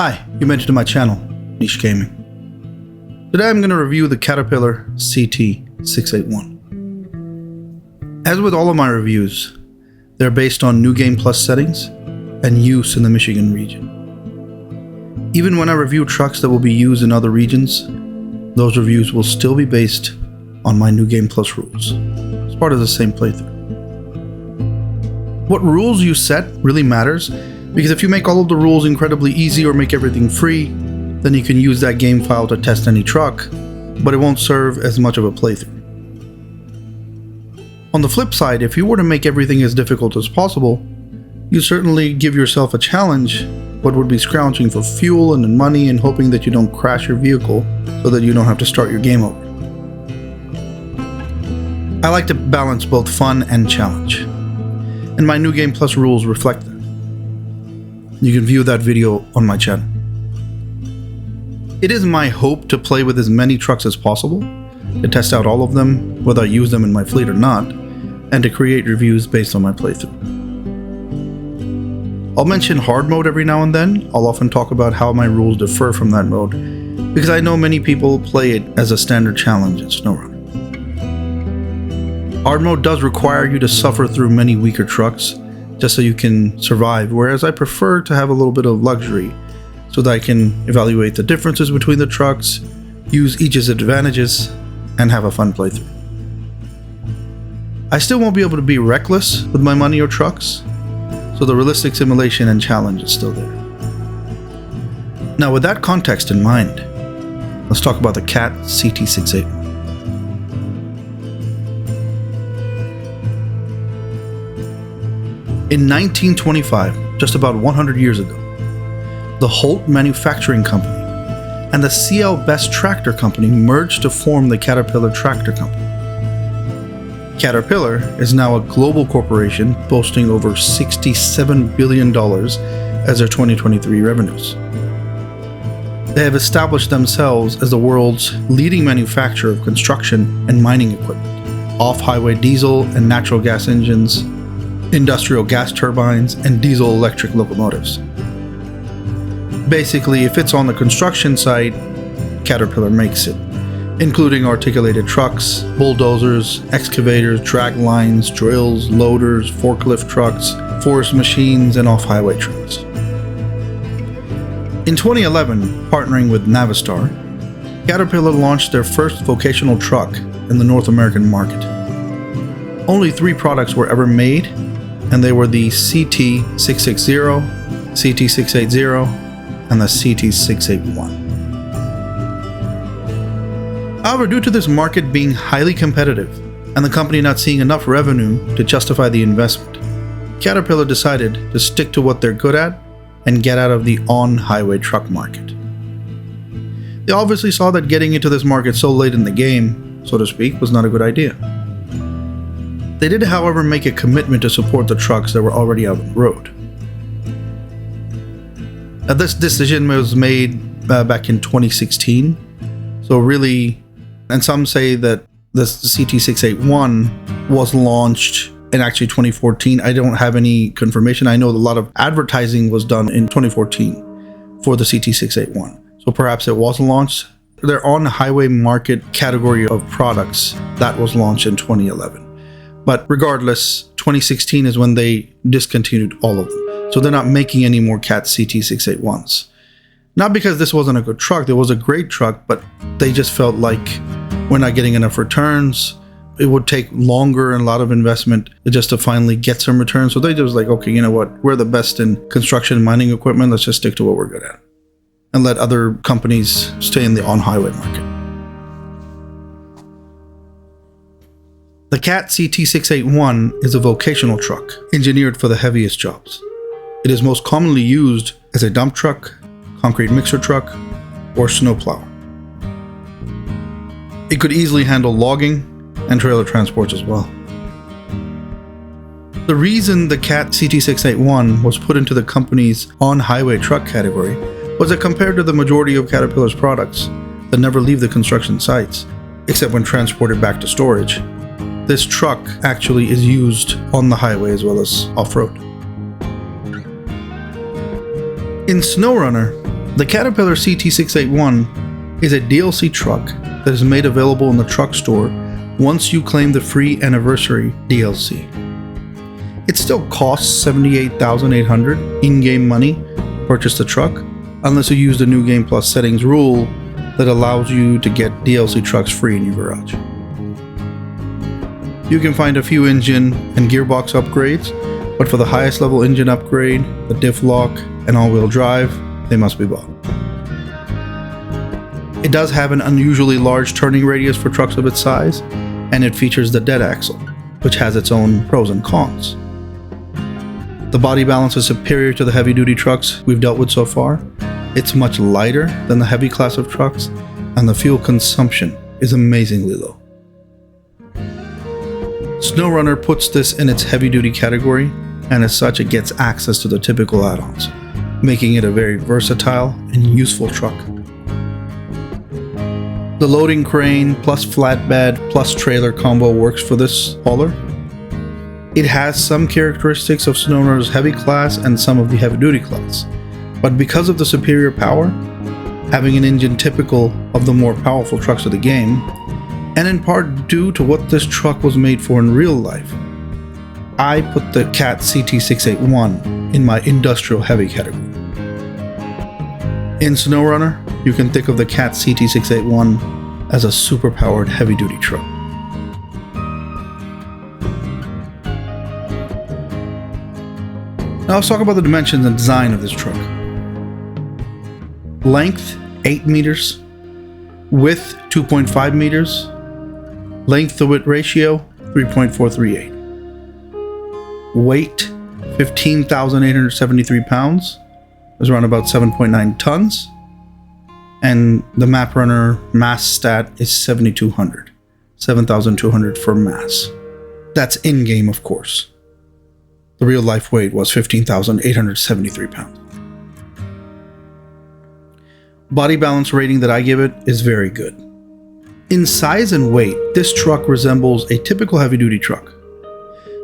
Hi, you made it to my channel, Niche Gaming. Today I'm going to review the Caterpillar CT681. As with all of my reviews, they're based on New Game Plus settings and use in the Michigan region. Even when I review trucks that will be used in other regions, those reviews will still be based on my New Game Plus rules. It's part of the same playthrough. What rules you set really matters, because if you make all of the rules incredibly easy or make everything free, then you can use that game file to test any truck, but it won't serve as much of a playthrough. On the flip side, if you were to make everything as difficult as possible, you certainly give yourself a challenge, but would be scrounging for fuel and money and hoping that you don't crash your vehicle so that you don't have to start your game over. I like to balance both fun and challenge, and my New Game Plus rules reflect that. You can view that video on my channel. It is my hope to play with as many trucks as possible, to test out all of them, whether I use them in my fleet or not, and to create reviews based on my playthrough. I'll mention hard mode every now and then. I'll often talk about how my rules differ from that mode, because I know many people play it as a standard challenge in SnowRunner. Hard mode does require you to suffer through many weaker trucks, just so you can survive, whereas I prefer to have a little bit of luxury so that I can evaluate the differences between the trucks, use each's advantages, and have a fun playthrough. I still won't be able to be reckless with my money or trucks, so the realistic simulation and challenge is still there. Now, with that context in mind, let's talk about the Cat CT681. In 1925, just about 100 years ago, the Holt Manufacturing Company and the CL Best Tractor Company merged to form the Caterpillar Tractor Company. Caterpillar is now a global corporation boasting over $67 billion as their 2023 revenues. They have established themselves as the world's leading manufacturer of construction and mining equipment, off-highway diesel and natural gas engines, industrial gas turbines, and diesel-electric locomotives. Basically, if it's on the construction site, Caterpillar makes it, including articulated trucks, bulldozers, excavators, drag lines, drills, loaders, forklift trucks, forest machines, and off-highway trucks. In 2011, partnering with Navistar, Caterpillar launched their first vocational truck in the North American market. Only 3 products were ever made, and they were the CT660, CT680, and the CT681. However, due to this market being highly competitive and the company not seeing enough revenue to justify the investment, Caterpillar decided to stick to what they're good at and get out of the on-highway truck market. They obviously saw that getting into this market so late in the game, so to speak, was not a good idea. They did, however, make a commitment to support the trucks that were already out on the road. Now, this decision was made back in 2016, so really, and some say that the CT681 was launched in actually 2014. I don't have any confirmation. I know a lot of advertising was done in 2014 for the CT681, so perhaps it was launched. Their on-highway market category of products that was launched in 2011. But regardless, 2016 is when they discontinued all of them. So they're not making any more Cat CT681s. Not because this wasn't a good truck, it was a great truck, but they just felt like we're not getting enough returns. It would take longer and a lot of investment just to finally get some returns. So they just like, okay, you know what? We're the best in construction and mining equipment. Let's just stick to what we're good at and let other companies stay in the on-highway market. The Cat CT681 is a vocational truck engineered for the heaviest jobs. It is most commonly used as a dump truck, concrete mixer truck, or snowplower. It could easily handle logging and trailer transports as well. The reason the Cat CT681 was put into the company's on-highway truck category was that compared to the majority of Caterpillar's products that never leave the construction sites, except when transported back to storage, this truck actually is used on the highway as well as off-road. In SnowRunner, The Caterpillar CT681 is a DLC truck that is made available in the truck store once you claim the free anniversary DLC. It still costs $78,800 in-game money to purchase the truck, unless you use the New Game Plus settings rule that allows you to get DLC trucks free in your garage. You can find a few engine and gearbox upgrades, but for the highest level engine upgrade, the diff lock, and all-wheel drive, they must be bought. It does have an unusually large turning radius for trucks of its size, and it features the dead axle, which has its own pros and cons. The body balance is superior to the heavy-duty trucks we've dealt with so far. It's much lighter than the heavy class of trucks, and the fuel consumption is amazingly low. SnowRunner puts this in its heavy-duty category, and as such it gets access to the typical add-ons, making it a very versatile and useful truck. The loading crane plus flatbed plus trailer combo works for this hauler. It has some characteristics of SnowRunner's heavy class and some of the heavy-duty class, but because of the superior power, having an engine typical of the more powerful trucks of the game, and in part due to what this truck was made for in real life, I put the Cat CT681 in my industrial heavy category. In SnowRunner, you can think of the Cat CT681 as a super-powered heavy-duty truck. Now let's talk about the dimensions and design of this truck. Length, 8 meters. Width, 2.5 meters. Length to width ratio, 3.438. Weight, 15,873 pounds. Is around about 7.9 tons. And the map runner mass stat is 7,200. 7,200 for mass. That's in-game, of course. The real life weight was 15,873 pounds. Body balance rating that I give it is very good. In size and weight, this truck resembles a typical heavy-duty truck.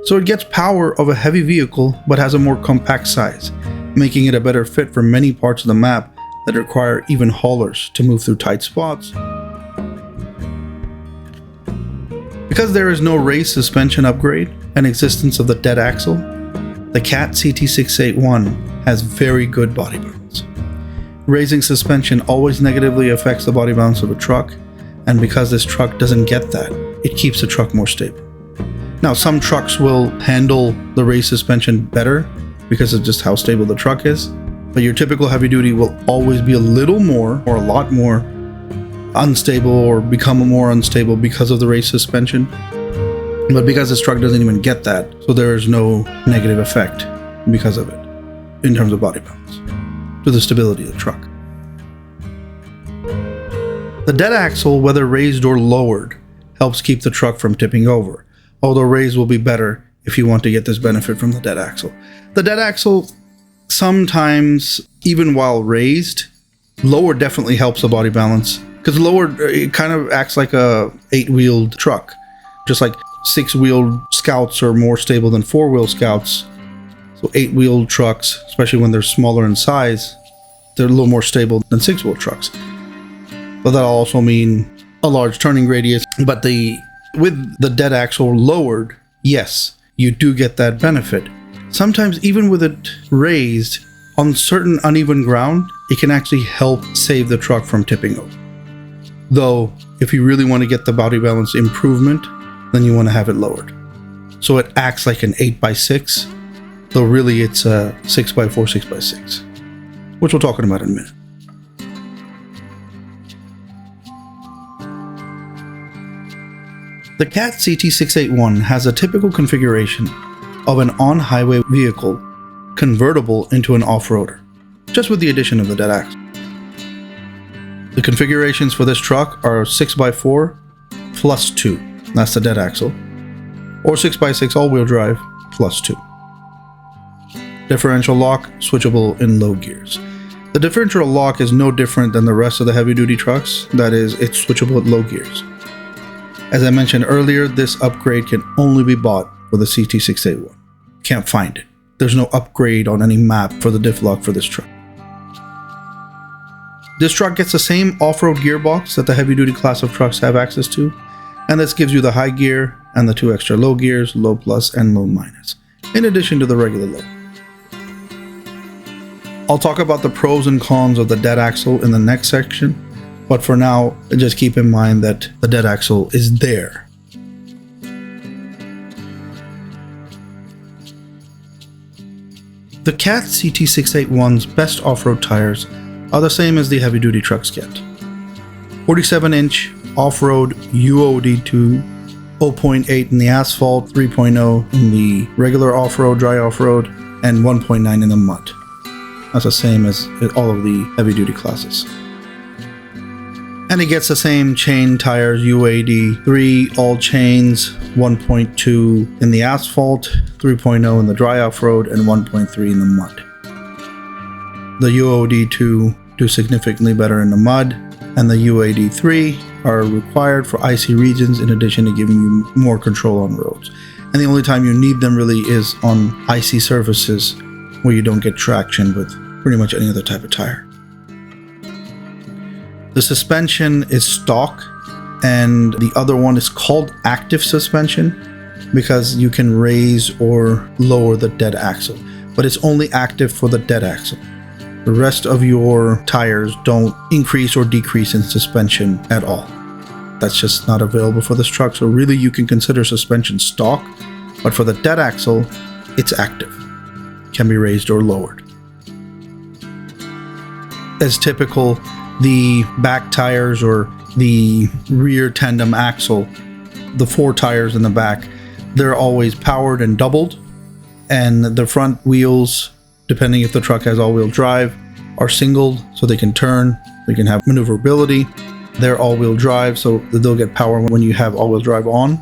So it gets power of a heavy vehicle but has a more compact size, making it a better fit for many parts of the map that require even haulers to move through tight spots. Because there is no raised suspension upgrade and existence of the dead axle, the Cat CT681 has very good body balance. Raising suspension always negatively affects the body balance of a truck, and because this truck doesn't get that, it keeps the truck more stable. Now, some trucks will handle the raised suspension better because of just how stable the truck is, but your typical heavy duty will always be a little more or a lot more unstable or become more unstable because of the raised suspension. But because this truck doesn't even get that, so there is no negative effect because of it in terms of body balance to the stability of the truck. The dead axle, whether raised or lowered, helps keep the truck from tipping over, although raised will be better if you want to get this benefit from the dead axle. The dead axle, sometimes, even while raised, lower definitely helps the body balance, because lowered, it kind of acts like a 8-wheeled truck. Just like 6-wheeled Scouts are more stable than 4-wheel Scouts. So 8-wheeled trucks, especially when they're smaller in size, they're a little more stable than 6-wheel trucks. But that'll also mean a large turning radius. But with the dead axle lowered, yes, you do get that benefit. Sometimes even with it raised, on certain uneven ground, it can actually help save the truck from tipping over. Though, if you really want to get the body balance improvement, then you want to have it lowered. So it acts like an 8x6, though really it's a 6x4, 6x6, which we'll talk about in a minute. The Cat CT681 has a typical configuration of an on-highway vehicle convertible into an off-roader, just with the addition of the dead axle. The configurations for this truck are 6x4 plus 2, that's the dead axle, or 6x6 all-wheel drive plus 2. Differential lock, switchable in low gears. The differential lock is no different than the rest of the heavy-duty trucks, that is, it's switchable at low gears. As I mentioned earlier, this upgrade can only be bought for the CT681. Can't find it. There's no upgrade on any map for the diff lock for this truck. This truck gets the same off-road gearbox that the heavy-duty class of trucks have access to, and this gives you the high gear and the 2 extra low gears, low plus and low minus, in addition to the regular low. I'll talk about the pros and cons of the dead axle in the next section, but for now, just keep in mind that the dead axle is there. The Cat CT681's best off-road tires are the same as the heavy-duty trucks get. 47-inch off-road UOD2, 0.8 in the asphalt, 3.0 in the regular off-road, dry off-road, and 1.9 in the mud. That's the same as all of the heavy-duty classes. And it gets the same chain tires, UAD 3, all chains, 1.2 in the asphalt, 3.0 in the dry off-road, and 1.3 in the mud. The UOD 2 do significantly better in the mud, and the UAD 3 are required for icy regions in addition to giving you more control on roads. And the only time you need them really is on icy surfaces where you don't get traction with pretty much any other type of tire. The suspension is stock, and the other one is called active suspension because you can raise or lower the dead axle, but it's only active for the dead axle. The rest of your tires don't increase or decrease in suspension at all. That's just not available for this truck, so really you can consider suspension stock, but for the dead axle, it's active. It can be raised or lowered. As typical, the back tires or the rear tandem axle, the 4 tires in the back, they're always powered and doubled, and the front wheels, depending if the truck has all-wheel drive, are singled so they can turn, they can have maneuverability. They're all-wheel drive, so they'll get power when you have all-wheel drive on,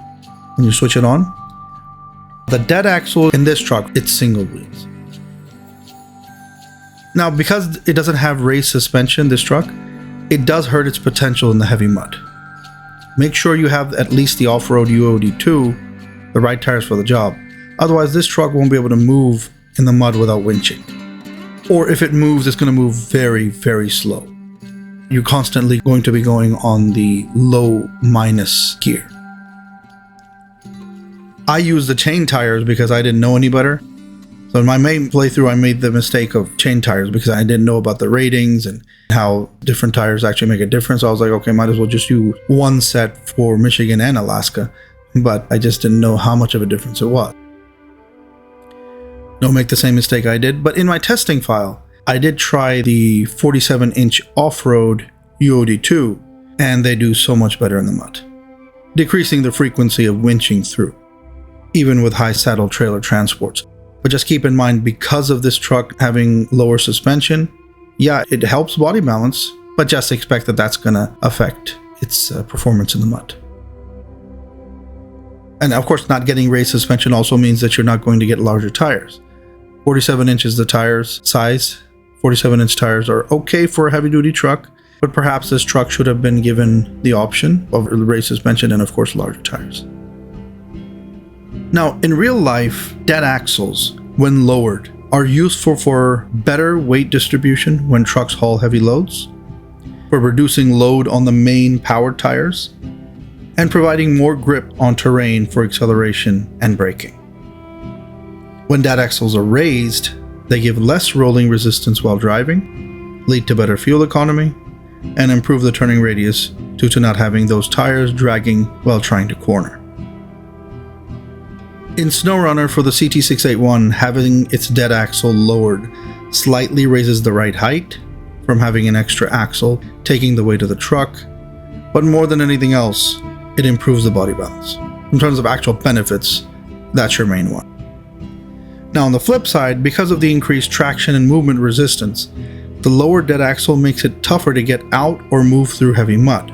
when you switch it on. The dead axle in this truck, it's single wheels. Now, because it doesn't have raised suspension, this truck, it does hurt its potential in the heavy mud. Make sure you have at least the off-road UOD2, the right tires for the job. Otherwise, this truck won't be able to move in the mud without winching. Or if it moves, it's going to move very, very slow. You're constantly going to be going on the low minus gear. I use the chain tires because I didn't know any better. So in my main playthrough, I made the mistake of chain tires because I didn't know about the ratings and how different tires actually make a difference. So I was like, okay, might as well just use one set for Michigan and Alaska. But I just didn't know how much of a difference it was. Don't make the same mistake I did. But in my testing file, I did try the 47-inch off-road UOD2, and they do so much better in the mud, decreasing the frequency of winching through, even with high saddle trailer transports. But just keep in mind, because of this truck having lower suspension, yeah, it helps body balance, but just expect that that's going to affect its performance in the mud. And of course, not getting raised suspension also means that you're not going to get larger tires. 47 inches the tires size. 47-inch tires are okay for a heavy-duty truck, but perhaps this truck should have been given the option of raised suspension and of course larger tires. Now, in real life, dead axles, when lowered, are useful for better weight distribution when trucks haul heavy loads, for reducing load on the main powered tires, and providing more grip on terrain for acceleration and braking. When dead axles are raised, they give less rolling resistance while driving, lead to better fuel economy, and improve the turning radius due to not having those tires dragging while trying to corner. In SnowRunner for the CT681, having its dead axle lowered slightly raises the ride height from having an extra axle taking the weight of the truck, but more than anything else, it improves the body balance. In terms of actual benefits, that's your main one. Now on the flip side, because of the increased traction and movement resistance, the lower dead axle makes it tougher to get out or move through heavy mud.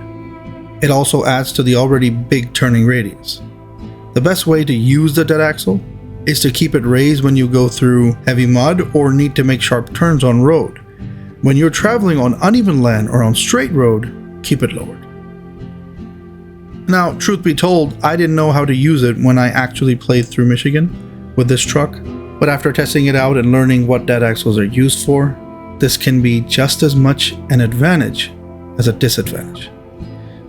It also adds to the already big turning radius. The best way to use the dead axle is to keep it raised when you go through heavy mud or need to make sharp turns on road. When you're traveling on uneven land or on straight road, keep it lowered. Now, truth be told, I didn't know how to use it when I actually played through Michigan with this truck, but after testing it out and learning what dead axles are used for, this can be just as much an advantage as a disadvantage.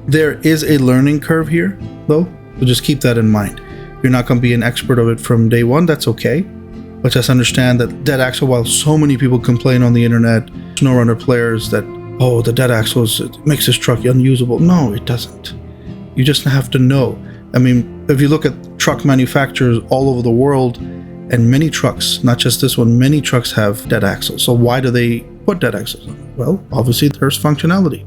There is a learning curve here, though, so just keep that in mind. You're not going to be an expert of it from day one, that's okay. But just understand that dead axle, while so many people complain on the internet, SnowRunner players, that, oh, the dead axle makes this truck unusable. No, it doesn't. You just have to know. I mean, if you look at truck manufacturers all over the world, and many trucks, not just this one, many trucks have dead axles. So why do they put dead axles on it? Well, obviously there's functionality.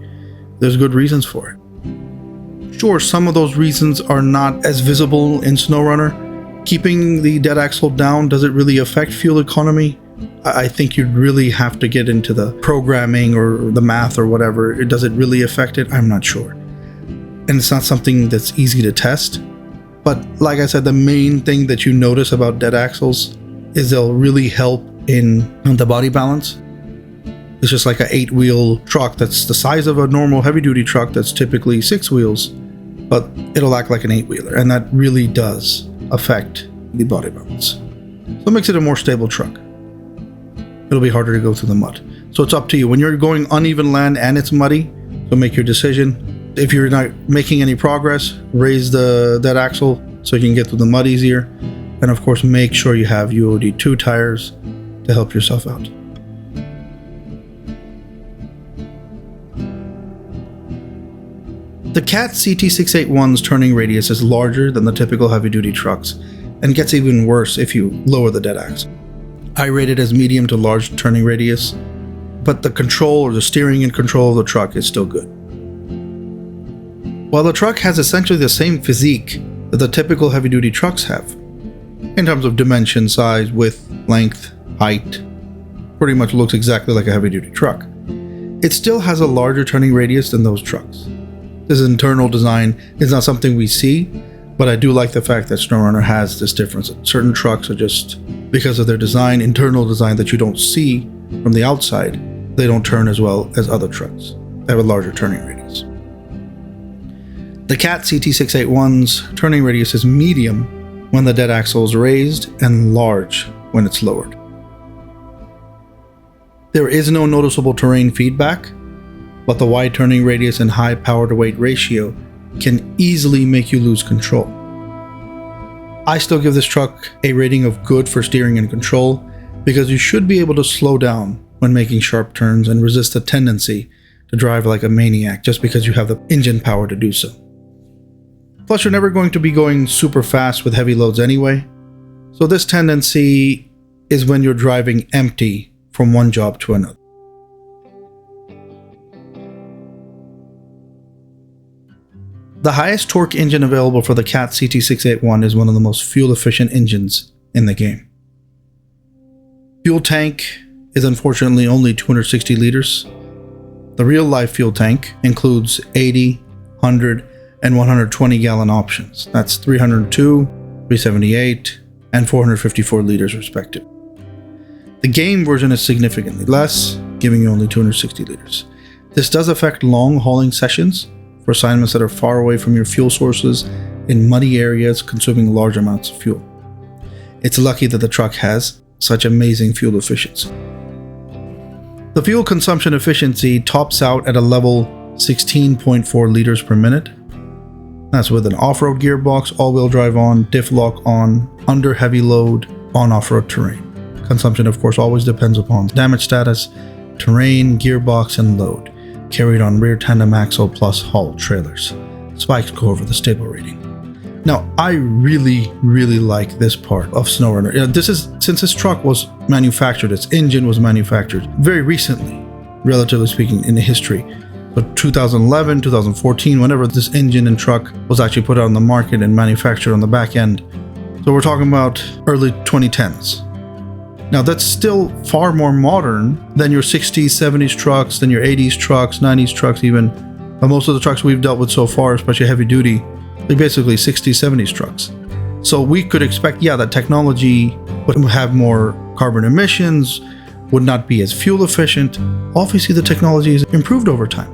There's good reasons for it. Sure, some of those reasons are not as visible in SnowRunner. Keeping the dead axle down, does it really affect fuel economy? I think you'd really have to get into the programming or the math or whatever. Does it really affect it? I'm not sure. And it's not something that's easy to test. But like I said, the main thing that you notice about dead axles is they'll really help in the body balance. It's just like an 8-wheel truck that's the size of a normal heavy-duty truck that's typically 6 wheels, but it'll act like an 8-wheeler, and that really does affect the body balance. So it makes it a more stable truck. It'll be harder to go through the mud. So it's up to you. When you're going uneven land and it's muddy, so make your decision. If you're not making any progress, raise the dead axle so you can get through the mud easier. And of course, make sure you have UOD2 tires to help yourself out. The Cat CT681's turning radius is larger than the typical heavy-duty trucks, and gets even worse if you lower the dead axle. I rate it as medium to large turning radius, but the control or the steering and control of the truck is still good. While the truck has essentially the same physique that the typical heavy-duty trucks have, in terms of dimension, size, width, length, height, pretty much looks exactly like a heavy-duty truck, it still has a larger turning radius than those trucks. This internal design is not something we see, but I do like the fact that SnowRunner has this difference. Certain trucks are just, because of their design, internal design that you don't see from the outside, they don't turn as well as other trucks. They have a larger turning radius. The Cat CT681's turning radius is medium when the dead axle is raised and large when it's lowered. There is no noticeable terrain feedback, but the wide turning radius and high power to weight ratio can easily make you lose control. I still give this truck a rating of good for steering and control, because you should be able to slow down when making sharp turns and resist the tendency to drive like a maniac just because you have the engine power to do so. Plus, you're never going to be going super fast with heavy loads anyway, so this tendency is when you're driving empty from one job to another. The highest torque engine available for the Cat CT681 is one of the most fuel-efficient engines in the game. Fuel tank is unfortunately only 260 liters. The real-life fuel tank includes 80, 100, and 120 gallon options. That's 302, 378, and 454 liters respectively. The game version is significantly less, giving you only 260 liters. This does affect long hauling sessions for assignments that are far away from your fuel sources in muddy areas consuming large amounts of fuel. It's lucky that the truck has such amazing fuel efficiency. The fuel consumption efficiency tops out at a level 16.4 liters per minute. That's with an off-road gearbox, all-wheel drive on, diff lock on, under heavy load, on off-road terrain. Consumption, of course, always depends upon damage status, terrain, gearbox, and load, carried on rear tandem axle plus haul trailers. Spikes go over the stable rating. Now, I really like this part of SnowRunner. Since this truck was manufactured, its engine was manufactured very recently, relatively speaking, in the history. But 2011, 2014, whenever this engine and truck was actually put out on the market and manufactured on the back end. So we're talking about early 2010s. Now that's still far more modern than your 60s, 70s trucks, than your 80s trucks, 90s trucks even. But most of the trucks we've dealt with so far, especially heavy duty, they're basically 60s, 70s trucks. So we could expect, that technology would have more carbon emissions, would not be as fuel efficient. Obviously the technology has improved over time.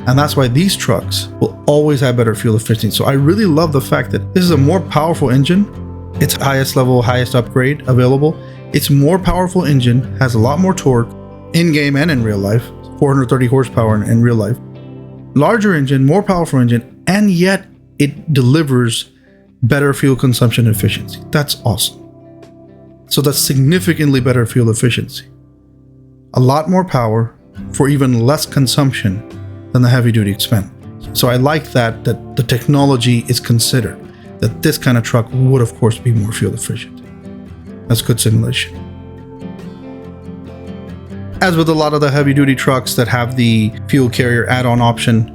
And that's why these trucks will always have better fuel efficiency. So I really love the fact that this is a more powerful engine. It's highest level, highest upgrade available. It's more powerful engine, has a lot more torque, in-game and in real life, 430 horsepower in real life. Larger engine, more powerful engine, and yet it delivers better fuel consumption efficiency. That's awesome. So that's significantly better fuel efficiency. A lot more power for even less consumption than the heavy-duty Xpend. So I like that the technology is considered, that this kind of truck would of course be more fuel efficient. That's good simulation. As with a lot of the heavy-duty trucks that have the fuel carrier add-on option,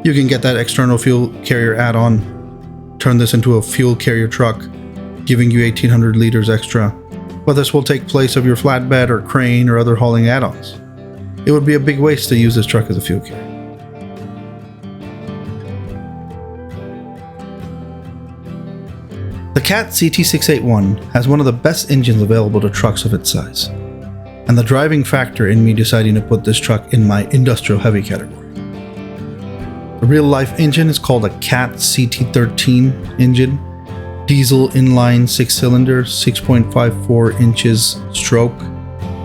you can get that external fuel carrier add-on, turn this into a fuel carrier truck, giving you 1,800 liters extra, but this will take place of your flatbed or crane or other hauling add-ons. It would be a big waste to use this truck as a fuel carrier. The Cat CT681 has one of the best engines available to trucks of its size, and the driving factor in me deciding to put this truck in my industrial heavy category. The real-life engine is called a Cat CT13 engine, diesel inline 6-cylinder, 6.54 inches stroke,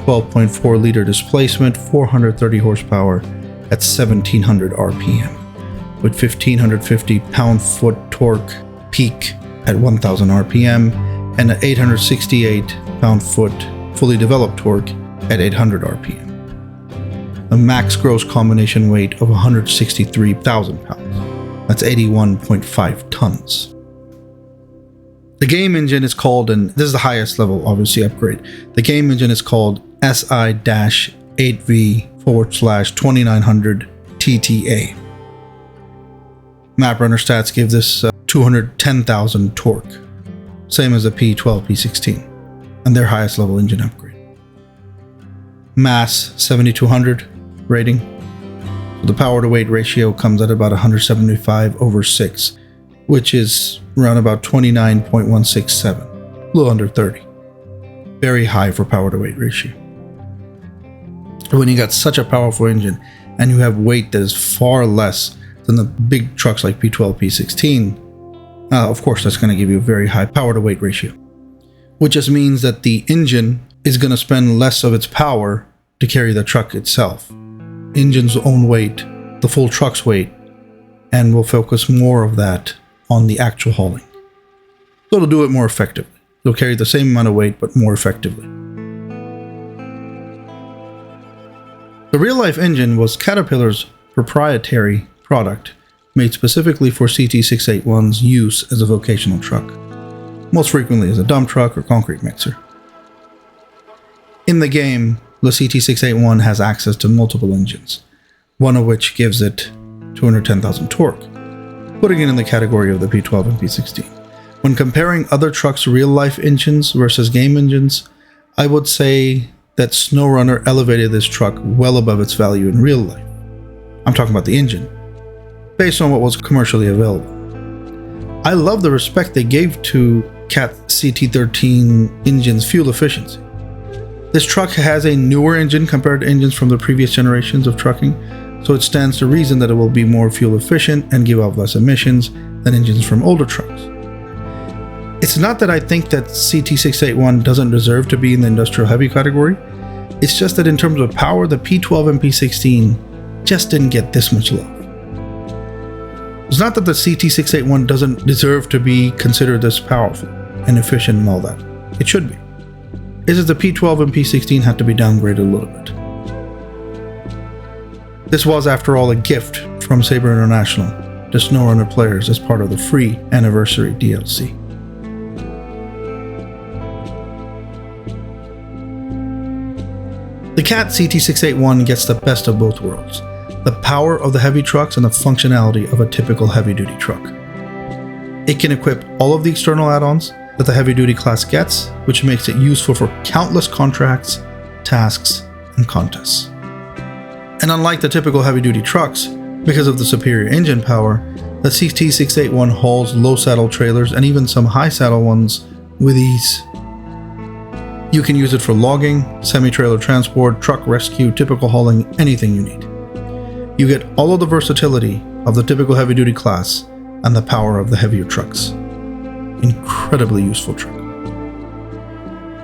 12.4 liter displacement, 430 horsepower at 1700 RPM, with 1550 pound-foot torque peak at 1000 RPM and an 868 pound-foot fully developed torque at 800 RPM. A max gross combination weight of 163,000 pounds. That's 81.5 tons. The game engine is called, and this is the highest level obviously upgrade, the game engine is called SI-8V/2900 TTA. MapRunner stats give this 210,000 torque, same as the P12, P16, and their highest level engine upgrade. Mass 7,200 rating. The power to weight ratio comes at about 175/6, which is around about 29.167, a little under 30. Very high for power to weight ratio. When you got such a powerful engine and you have weight that is far less than the big trucks like P12, P16, of course that's going to give you a very high power to weight ratio, which just means that the engine is going to spend less of its power to carry the truck itself. Engine's own weight, the full truck's weight, and will focus more of that on the actual hauling. So it'll do it more effectively. It'll carry the same amount of weight, but more effectively. The real-life engine was Caterpillar's proprietary product made specifically for CT681's use as a vocational truck, most frequently as a dump truck or concrete mixer. In the game, the CT681 has access to multiple engines, one of which gives it 210,000 torque, putting it in the category of the P12 and P16. When comparing other trucks' real-life engines versus game engines, I would say that SnowRunner elevated this truck well above its value in real life. I'm talking about the engine, based on what was commercially available. I love the respect they gave to Cat CT13 engine's fuel efficiency. This truck has a newer engine compared to engines from the previous generations of trucking, so it stands to reason that it will be more fuel efficient and give off less emissions than engines from older trucks. It's not that I think that CT681 doesn't deserve to be in the industrial heavy category, it's just that in terms of power, the P12 and P16 just didn't get this much love. It's not that the CT681 doesn't deserve to be considered this powerful and efficient and all that. It should be. It's just the P12 and P16 had to be downgraded a little bit. This was, after all, a gift from Sabre International to SnowRunner players as part of the free anniversary DLC. The Cat CT681 gets the best of both worlds, the power of the heavy trucks and the functionality of a typical heavy-duty truck. It can equip all of the external add-ons that the heavy-duty class gets, which makes it useful for countless contracts, tasks, and contests. And unlike the typical heavy-duty trucks, because of the superior engine power, the CT681 hauls low saddle trailers and even some high saddle ones with ease. You can use it for logging, semi-trailer transport, truck rescue, typical hauling, anything you need. You get all of the versatility of the typical heavy-duty class and the power of the heavier trucks. Incredibly useful truck.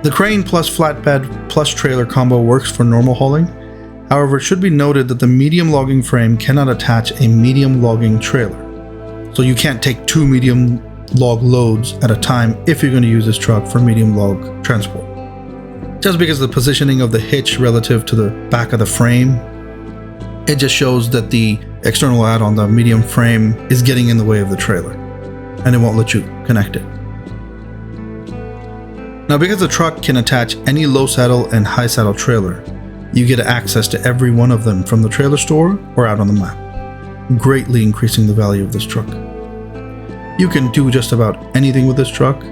The crane plus flatbed plus trailer combo works for normal hauling. However, it should be noted that the medium logging frame cannot attach a medium logging trailer. So you can't take 2 medium log loads at a time if you're going to use this truck for medium log transport. Just because of the positioning of the hitch relative to the back of the frame, it just shows that the external add-on, the medium frame, is getting in the way of the trailer, and it won't let you connect it. Now, because the truck can attach any low saddle and high saddle trailer, you get access to every one of them from the trailer store or out on the map, greatly increasing the value of this truck. You can do just about anything with this truck,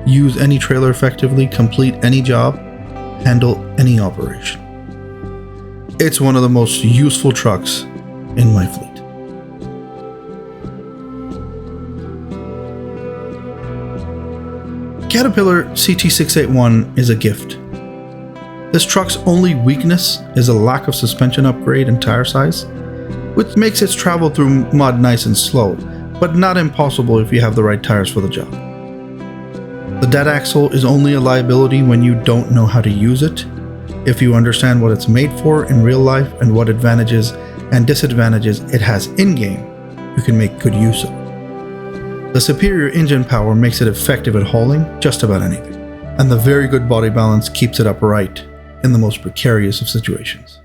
use any trailer effectively, complete any job, handle any operation. It's one of the most useful trucks in my fleet. Caterpillar CT681 is a gift. This truck's only weakness is a lack of suspension upgrade and tire size, which makes its travel through mud nice and slow, but not impossible if you have the right tires for the job. The dead axle is only a liability when you don't know how to use it. If you understand what it's made for in real life and what advantages and disadvantages it has in-game, you can make good use of it. The superior engine power makes it effective at hauling just about anything, and the very good body balance keeps it upright in the most precarious of situations.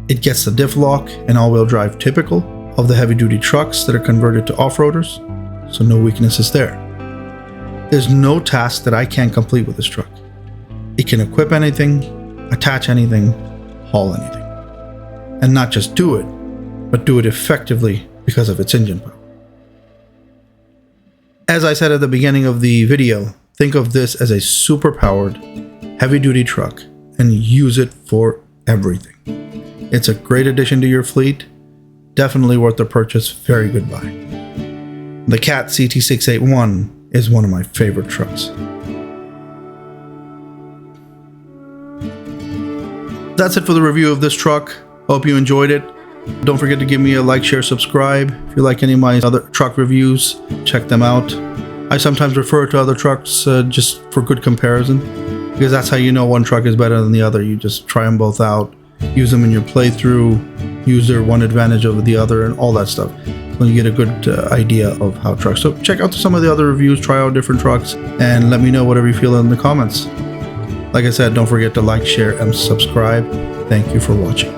It gets the diff lock and all-wheel drive typical of the heavy-duty trucks that are converted to off-roaders, so no weaknesses there. There's no task that I can't complete with this truck. It can equip anything, attach anything, haul anything. And not just do it, but do it effectively because of its engine power. As I said at the beginning of the video, think of this as a super-powered, heavy-duty truck and use it for everything. It's a great addition to your fleet, definitely worth the purchase, very good buy. The Cat CT681 is one of my favorite trucks. That's it for the review of this truck. Hope you enjoyed it. Don't forget to give me a like, share, subscribe. If you like any of my other truck reviews, check them out. I sometimes refer to other trucks just for good comparison, because that's how you know one truck is better than the other. You just try them both out, use them in your playthrough, use their one advantage over the other, and all that stuff. So you get a good idea of how trucks. So check out some of the other reviews, try out different trucks, and let me know whatever you feel in the comments. Like I said, don't forget to like, share, and subscribe. Thank you for watching.